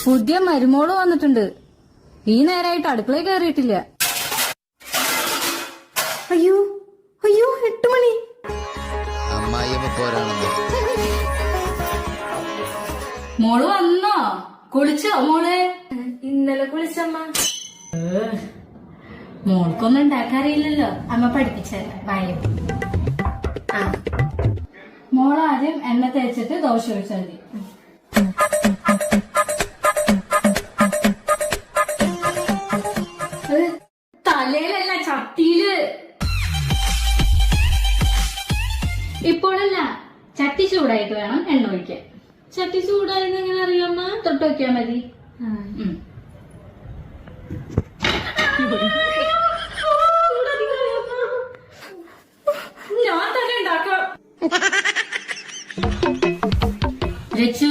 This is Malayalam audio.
പുതിയ മരുമോള് വന്നിട്ടുണ്ട്. ഈ നേരായിട്ട് അടുക്കളയിൽ കയറിയിട്ടില്ല. അയ്യോ അയ്യോ 8 മണി. അമ്മായിയമ്മ പോരാണെന്നോ? മോള് വന്നോ? കുളിച്ചോ മോളെ? ഇന്നലെ കുളിച്ചമ്മ. മോൾക്കൊന്നും ഉണ്ടാക്കാറിയില്ലല്ലോ. അമ്മ പഠിപ്പിച്ചല്ല. വായും മോളാദ്യം എണ്ണ തേച്ചിട്ട് ദോശ ഒഴിച്ചാൽ മതി. തലയിലല്ല, ചട്ടിയില്. ഇപ്പോഴല്ല, ചട്ടി ചൂടായിട്ട് വേണം എണ്ണ ഒഴിക്കാൻ. ചട്ടി ചൂടായെന്ന് എങ്ങനെ അറിയാമ്മ? തൊട്ട് വയ്ക്കാൻ മതി. ഞാൻ തന്നെ ഉണ്ടാക്കാം. രച്ചു